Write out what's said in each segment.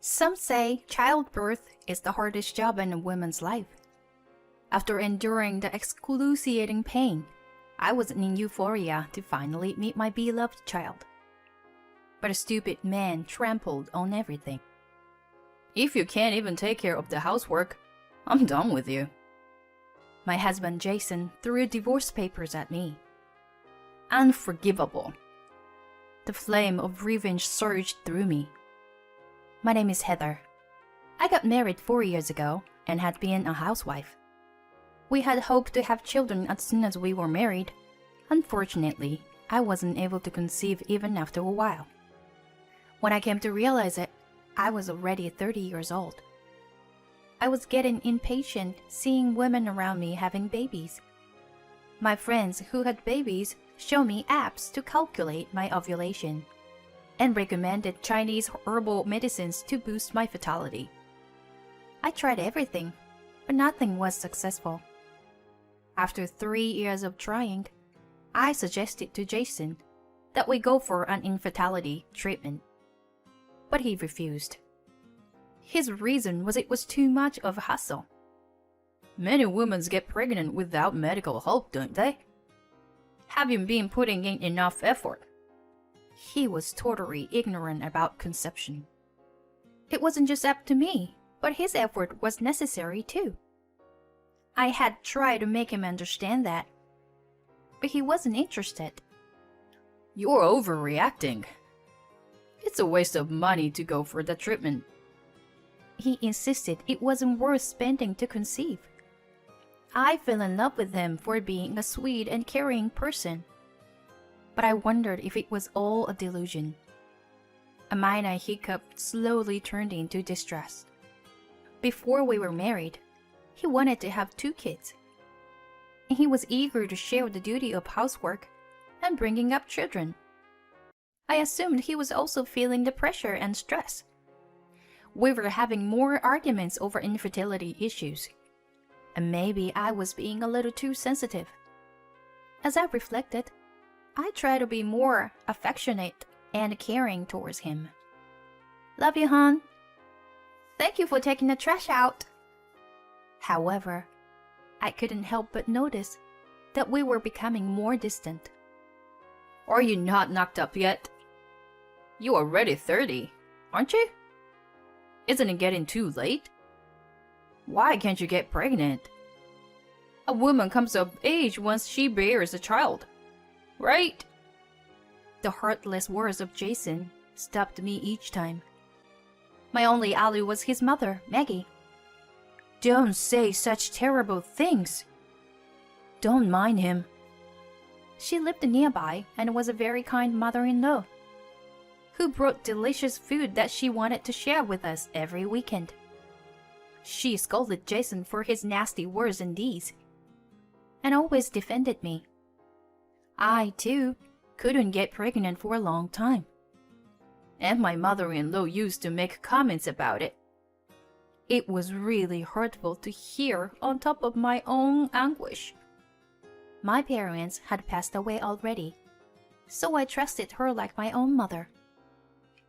Some say childbirth is the hardest job in a woman's life. After enduring the excruciating pain, I was in euphoria to finally meet my beloved child. But a stupid man trampled on everything. If you can't even take care of the housework, I'm done with you. My husband Jason threw divorce papers at me. Unforgivable. The flame of revenge surged through me. My name is Heather. I got married 4 years ago and had been a housewife. We had hoped to have children as soon as we were married. Unfortunately, I wasn't able to conceive even after a while. When I came to realize it, I was already 30 years old. I was getting impatient seeing women around me having babies. My friends who had babies showed me apps to calculate my ovulation and recommended Chinese herbal medicines to boost my fertility. I tried everything, but nothing was successful. After 3 years of trying, I suggested to Jason that we go for an infertility treatment. But he refused. His reason was it was too much of a hassle. Many women get pregnant without medical help, don't they? Have you been putting in enough effort? He was totally ignorant about conception. It wasn't just up to me, but his effort was necessary too. I had tried to make him understand that, but he wasn't interested. You're overreacting. It's a waste of money to go for the treatment. He insisted it wasn't worth spending to conceive. I fell in love with him for being a sweet and caring person. But I wondered if it was all a delusion. A minor hiccup slowly turned into distress. Before we were married, he wanted to have 2 kids. And he was eager to share the duty of housework and bringing up children. I assumed he was also feeling the pressure and stress. We were having more arguments over infertility issues. And maybe I was being a little too sensitive. As I reflected, I tried to be more affectionate and caring towards him. Love you, hon. Thank you for taking the trash out. However, I couldn't help but notice that we were becoming more distant. Are you not knocked up yet? You are already 30, aren't you? Isn't it getting too late? Why can't you get pregnant? A woman comes of age once she bears a child, right? The heartless words of Jason stopped me each time. My only ally was his mother, Maggie. Don't say such terrible things. Don't mind him. She lived nearby and was a very kind mother-in-law, who brought delicious food that she wanted to share with us every weekend. She scolded Jason for his nasty words and deeds, and always defended me. I, too, couldn't get pregnant for a long time. And my mother-in-law used to make comments about it. It was really hurtful to hear on top of my own anguish. My parents had passed away already, so I trusted her like my own mother.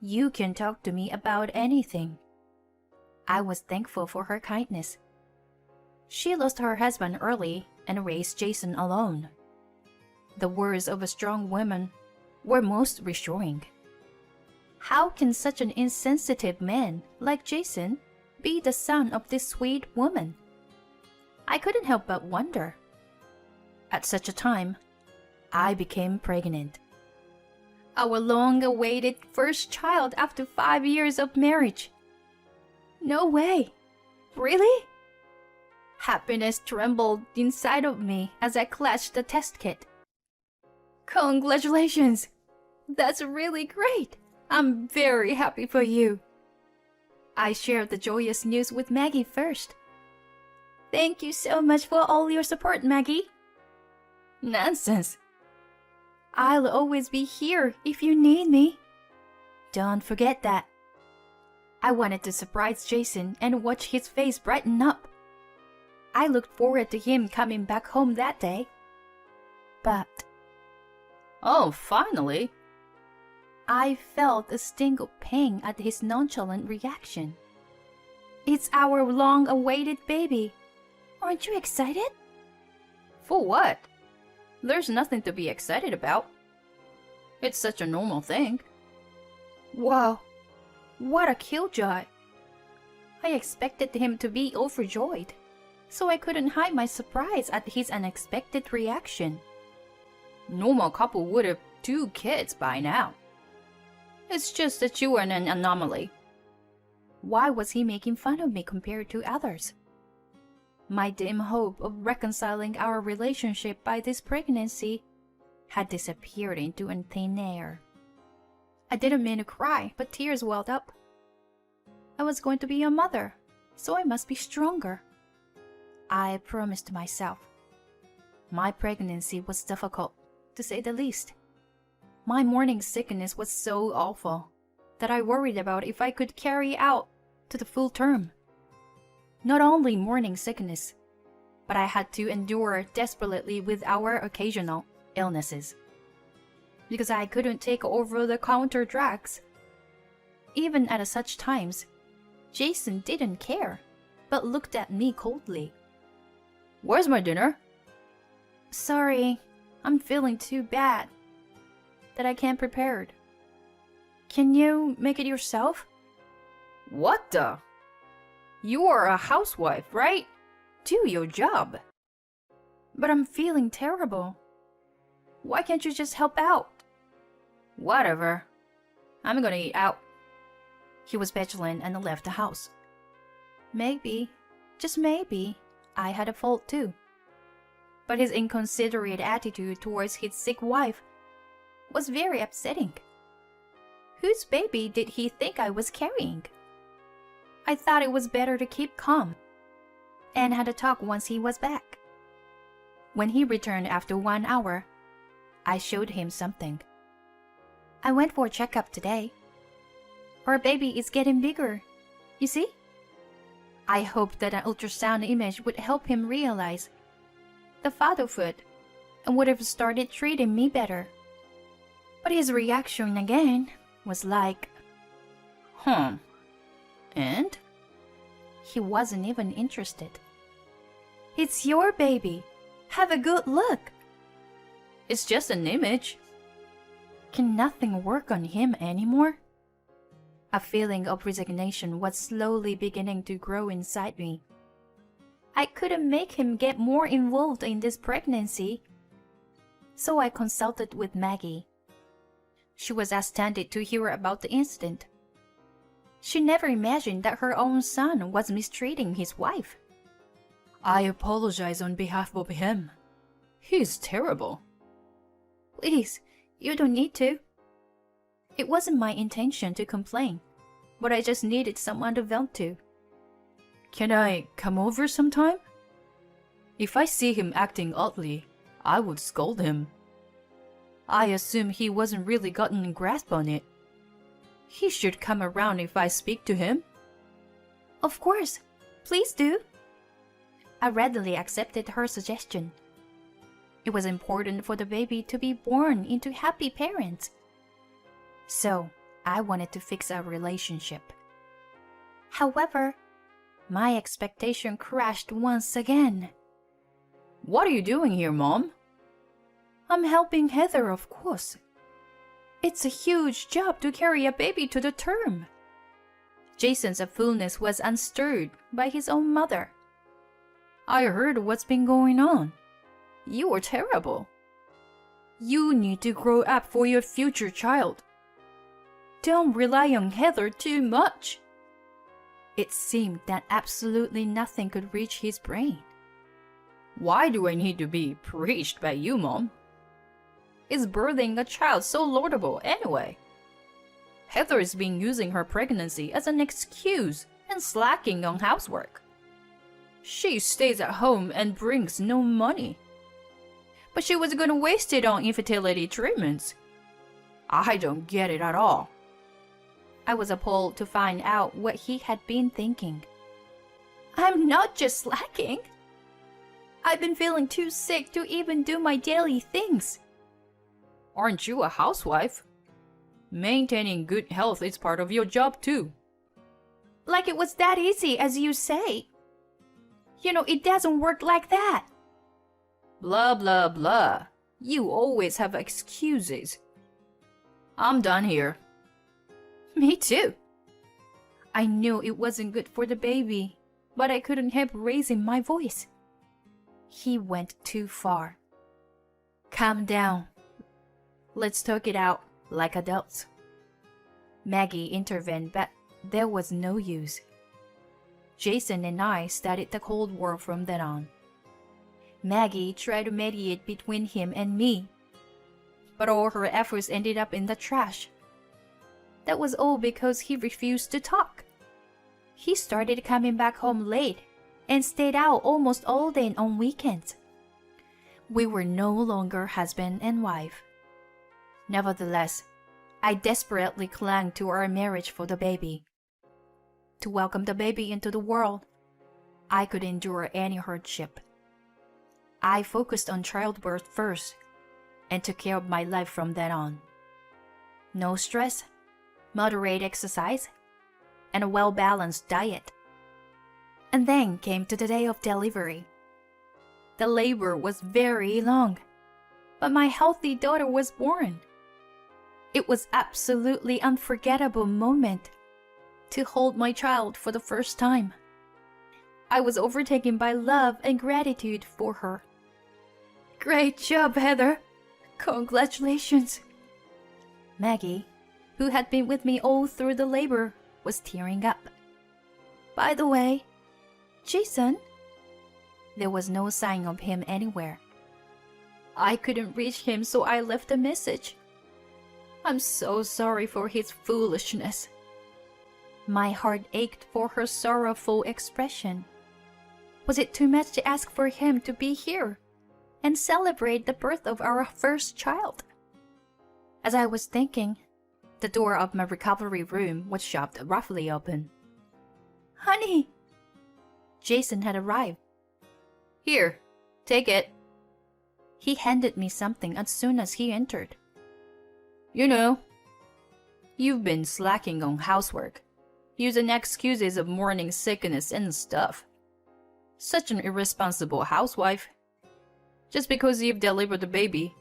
You can talk to me about anything. I was thankful for her kindness. She lost her husband early and raised Jason alone. The words of a strong woman were most reassuring. How can such an insensitive man like Jason be the son of this sweet woman? I couldn't help but wonder. At such a time, I became pregnant. Our long-awaited first child after 5 years of marriage. No way! Really? Happiness trembled inside of me as I clutched the test kit. Congratulations! That's really great! I'm very happy for you. I shared the joyous news with Maggie first. Thank you so much for all your support, Maggie. Nonsense. I'll always be here if you need me. Don't forget that. I wanted to surprise Jason and watch his face brighten up. I looked forward to him coming back home that day. But... Oh, finally! I felt a sting of pain at his nonchalant reaction. It's our long-awaited baby. Aren't you excited? For what? There's nothing to be excited about. It's such a normal thing. Wow, what a killjoy. I expected him to be overjoyed, so I couldn't hide my surprise at his unexpected reaction. Normal couple would have 2 kids by now. It's just that you are an anomaly. Why was he making fun of me compared to others? My dim hope of reconciling our relationship by this pregnancy had disappeared into thin air. I didn't mean to cry, but tears welled up. I was going to be a mother, so I must be stronger. I promised myself. My pregnancy was difficult, to say the least. My morning sickness was so awful that I worried about if I could carry out to the full term. Not only morning sickness, but I had to endure desperately with our occasional illnesses. Because I couldn't take over-the-counter drugs. Even at such times, Jason didn't care, but looked at me coldly. Where's my dinner? Sorry, I'm feeling too bad that I can't prepare it. Can you make it yourself? What the? You are a housewife, right? Do your job. But I'm feeling terrible. Why can't you just help out? Whatever. I'm gonna eat out. He was petulant and left the house. Maybe, just maybe, I had a fault too. But his inconsiderate attitude towards his sick wife was very upsetting. Whose baby did he think I was carrying? I thought it was better to keep calm and had a talk once he was back. When he returned after 1 hour, I showed him something. I went for a checkup today. Our baby is getting bigger, you see? I hoped that an ultrasound image would help him realize the fatherhood and would have started treating me better. But his reaction again was like, And? He wasn't even interested. It's your baby. Have a good look. It's just an image. Can nothing work on him anymore? A feeling of resignation was slowly beginning to grow inside me. I couldn't make him get more involved in this pregnancy. So I consulted with Maggie. She was astounded to hear about the incident. She never imagined that her own son was mistreating his wife. I apologize on behalf of him. He's terrible. Please, you don't need to. It wasn't my intention to complain, but I just needed someone to vent to. Can I come over sometime? If I see him acting oddly, I would scold him. I assume he wasn't really gotten a grasp on it. He should come around if I speak to him. Of course, please do. I readily accepted her suggestion. It was important for the baby to be born into happy parents. So, I wanted to fix our relationship. However, my expectation crashed once again. What are you doing here, Mom? I'm helping Heather, of course. It's a huge job to carry a baby to the term. Jason's fullness was unstirred by his own mother. I heard what's been going on. You are terrible. You need to grow up for your future child. Don't rely on Heather too much. It seemed that absolutely nothing could reach his brain. Why do I need to be preached by you, Mom? Is birthing a child so laudable anyway? Heather has been using her pregnancy as an excuse and slacking on housework. She stays at home and brings no money. But she was going to waste it on infertility treatments. I don't get it at all. I was appalled to find out what he had been thinking. I'm not just slacking. I've been feeling too sick to even do my daily things. Aren't you a housewife? Maintaining good health is part of your job too. Like it was that easy as you say. You know, it doesn't work like that. Blah blah blah. You always have excuses. I'm done here. Me too. I knew it wasn't good for the baby, but I couldn't help raising my voice. He went too far. Calm down. Let's talk it out like adults. Maggie intervened, but there was no use. Jason and I started the Cold War from then on. Maggie tried to mediate between him and me, but all her efforts ended up in the trash. That was all because he refused to talk. He started coming back home late and stayed out almost all day on weekends. We were no longer husband and wife. Nevertheless, I desperately clung to our marriage for the baby. To welcome the baby into the world, I could endure any hardship. I focused on childbirth first and took care of my life from then on. No stress, moderate exercise, and a well-balanced diet. And then came to the day of delivery. The labor was very long, but my healthy daughter was born. It was absolutely unforgettable moment to hold my child for the first time. I was overtaken by love and gratitude for her. Great job, Heather! Congratulations! Maggie, who had been with me all through the labor, was tearing up. By the way, Jason? There was no sign of him anywhere. I couldn't reach him, so I left a message. I'm so sorry for his foolishness. My heart ached for her sorrowful expression. Was it too much to ask for him to be here and celebrate the birth of our first child? As I was thinking, the door of my recovery room was shoved roughly open. Honey! Jason had arrived. Here, take it. He handed me something as soon as he entered. You know, you've been slacking on housework, using excuses of morning sickness and stuff. Such an irresponsible housewife. Just because you've delivered the baby,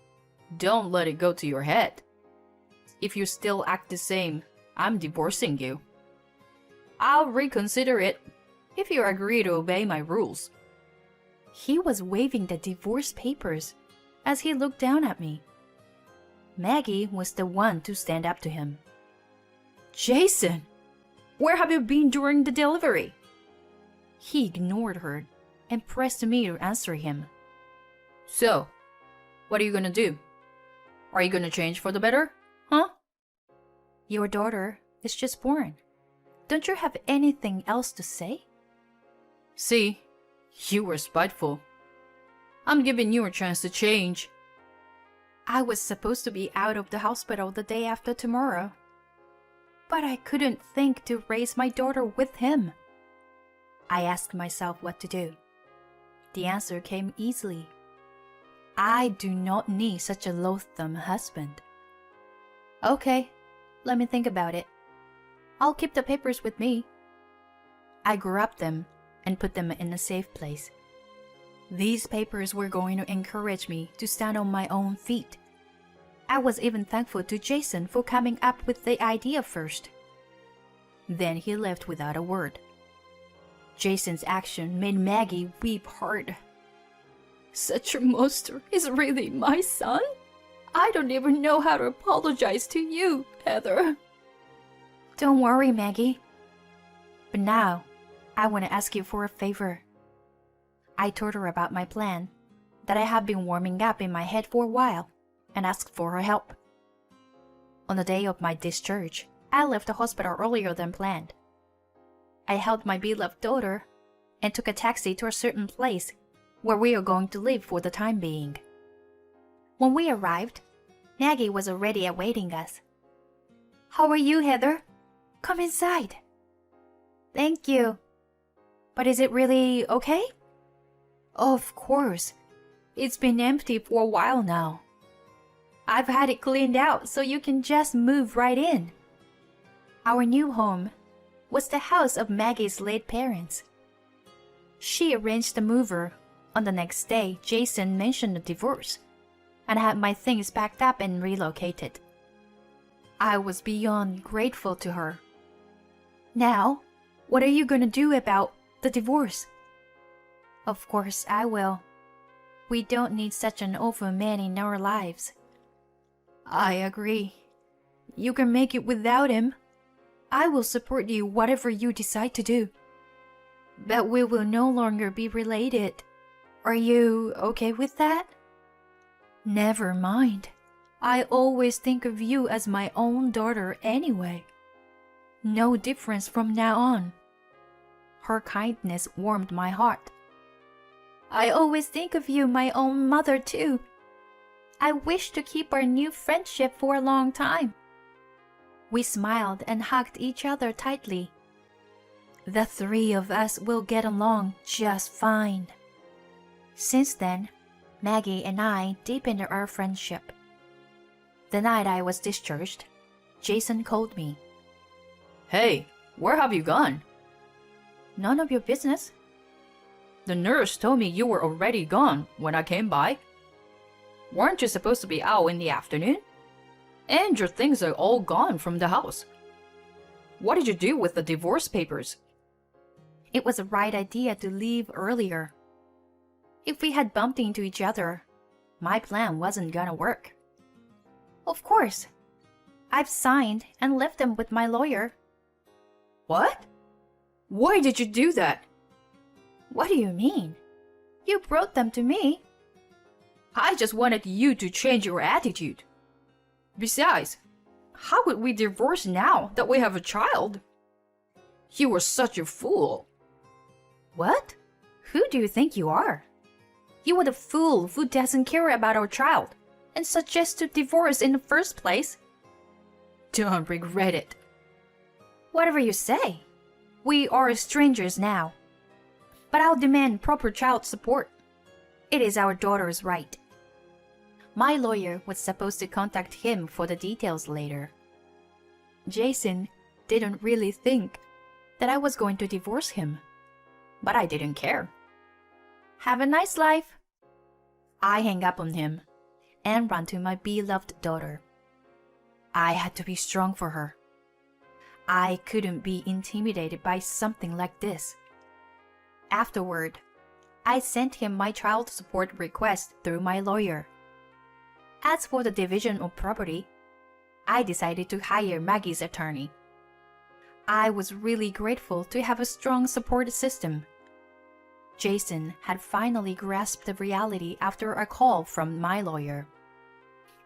don't let it go to your head. If you still act the same, I'm divorcing you. I'll reconsider it if you agree to obey my rules. He was waving the divorce papers as he looked down at me. Maggie was the one to stand up to him. Jason, where have you been during the delivery? He ignored her and pressed me to answer him. So, what are you gonna do? Are you gonna change for the better? Huh? Your daughter is just born. Don't you have anything else to say? See, you were spiteful. I'm giving you a chance to change. I was supposed to be out of the hospital the day after tomorrow. But I couldn't think to raise my daughter with him. I asked myself what to do. The answer came easily. I do not need such a loathsome husband. Okay, let me think about it. I'll keep the papers with me. I grabbed them and put them in a safe place. These papers were going to encourage me to stand on my own feet. I was even thankful to Jason for coming up with the idea first. Then he left without a word. Jason's action made Maggie weep hard. Such a monster is really my son? I don't even know how to apologize to you, Heather. Don't worry, Maggie. But now, I want to ask you for a favor. I told her about my plan, that I have been warming up in my head for a while, and asked for her help. On the day of my discharge, I left the hospital earlier than planned. I held my beloved daughter and took a taxi to a certain place where we are going to live for the time being. When we arrived, Maggie was already awaiting us. How are you, Heather? Come inside. Thank you. But is it really okay? Of course. It's been empty for a while now. I've had it cleaned out so you can just move right in. Our new home was the house of Maggie's late parents. She arranged the mover. On the next day, Jason mentioned a divorce, and I had my things packed up and relocated. I was beyond grateful to her. Now, what are you going to do about the divorce? Of course I will. We don't need such an awful man in our lives. I agree. You can make it without him. I will support you whatever you decide to do. But we will no longer be related. Are you okay with that? Never mind. I always think of you as my own daughter anyway. No difference from now on. Her kindness warmed my heart. I always think of you my own mother too. I wish to keep our new friendship for a long time. We smiled and hugged each other tightly. The three of us will get along just fine. Since then, Maggie and I deepened our friendship. The night I was discharged, Jason called me. Hey, where have you gone? None of your business. The nurse told me you were already gone when I came by. Weren't you supposed to be out in the afternoon? And your things are all gone from the house. What did you do with the divorce papers? It was the right idea to leave earlier. If we had bumped into each other, my plan wasn't gonna work. Of course. I've signed and left them with my lawyer. What? Why did you do that? What do you mean? You brought them to me. I just wanted you to change your attitude. Besides, how would we divorce now that we have a child? You were such a fool. What? Who do you think you are? You were the fool who doesn't care about our child and suggests to divorce in the first place. Don't regret it. Whatever you say. We are strangers now. But I'll demand proper child support. It is our daughter's right. My lawyer was supposed to contact him for the details later. Jason didn't really think that I was going to divorce him, but I didn't care. Have a nice life. I hang up on him and run to my beloved daughter. I had to be strong for her. I couldn't be intimidated by something like this. Afterward, I sent him my child support request through my lawyer. As for the division of property, I decided to hire Maggie's attorney. I was really grateful to have a strong support system. Jason had finally grasped the reality after a call from my lawyer,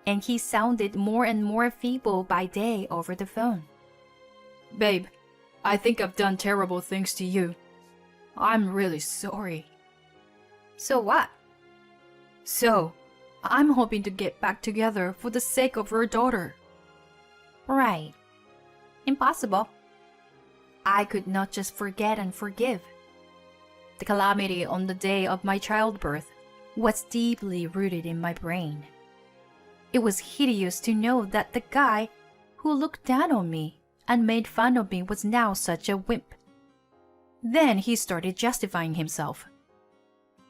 and he sounded more and more feeble by day over the phone. Babe, I think I've done terrible things to you. I'm really sorry. So what? So, I'm hoping to get back together for the sake of her daughter. Right. Impossible. I could not just forget and forgive. The calamity on the day of my childbirth was deeply rooted in my brain. It was hideous to know that the guy who looked down on me and made fun of me was now such a wimp. Then he started justifying himself.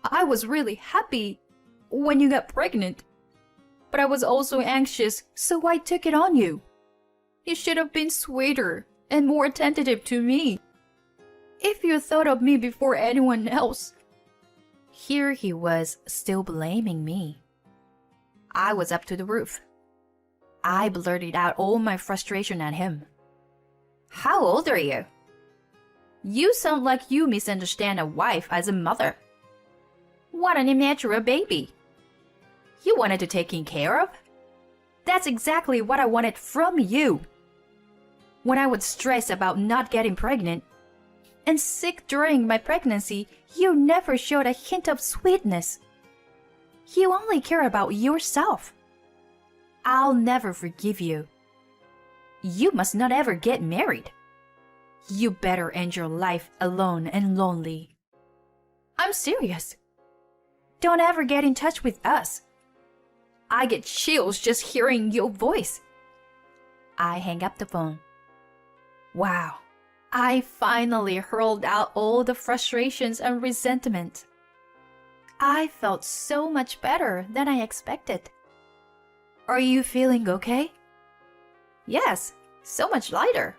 I was really happy when you got pregnant, but I was also anxious, so I took it on you. You should have been sweeter and more attentive to me. If you thought of me before anyone else. Here he was, still blaming me. I was up to the roof. I blurted out all my frustration at him. How old are you? You sound like you misunderstand a wife as a mother. What an immature baby. You wanted to take care of? That's exactly what I wanted from you. When I would stress about not getting pregnant and sick during my pregnancy, you never showed a hint of sweetness. You only care about yourself. I'll never forgive you. You must not ever get married. You better end your life alone and lonely. I'm serious. Don't ever get in touch with us. I get chills just hearing your voice. I hang up the phone. Wow, I finally hurled out all the frustrations and resentment. I felt so much better than I expected. Are you feeling okay? Yes, so much lighter.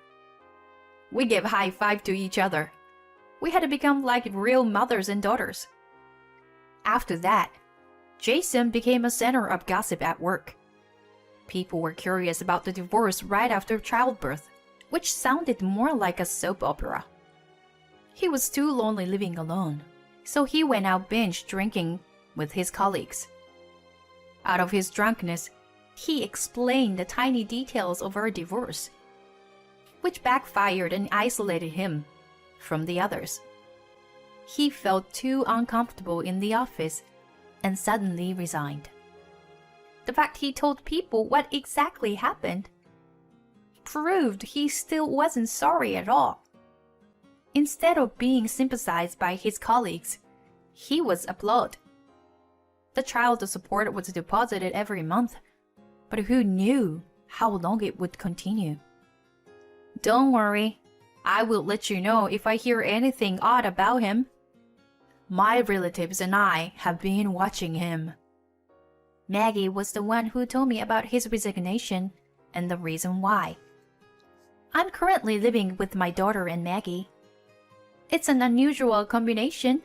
We gave high five to each other. We had become like real mothers and daughters. After that, Jason became a center of gossip at work. People were curious about the divorce right after childbirth, which sounded more like a soap opera. He was too lonely living alone, so he went out binge drinking with his colleagues. Out of his drunkenness, he explained the tiny details of our divorce, which backfired and isolated him from the others. He felt too uncomfortable in the office and suddenly resigned. The fact he told people what exactly happened proved he still wasn't sorry at all. Instead of being sympathized by his colleagues, he was applauded. The child support was deposited every month, but who knew how long it would continue? Don't worry, I will let you know if I hear anything odd about him. My relatives and I have been watching him. Maggie was the one who told me about his resignation and the reason why. I'm currently living with my daughter and Maggie. It's an unusual combination,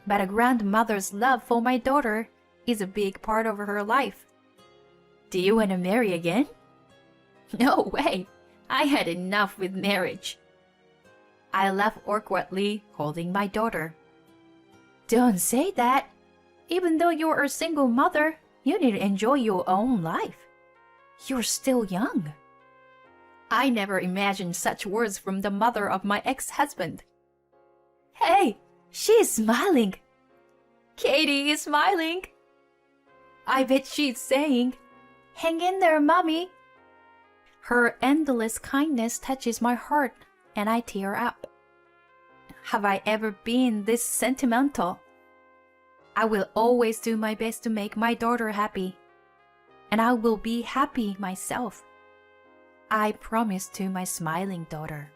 but a grandmother's love for my daughter is a big part of her life. Do you want to marry again? No way! I had enough with marriage. I laughed awkwardly, holding my daughter. Don't say that. Even though you're a single mother, you need to enjoy your own life. You're still young. I never imagined such words from the mother of my ex-husband. Hey, she is smiling. Katie is smiling. I bet she's saying, "Hang in there, Mommy." Her endless kindness touches my heart and I tear up. Have I ever been this sentimental? I will always do my best to make my daughter happy, and I will be happy myself. I promise to my smiling daughter.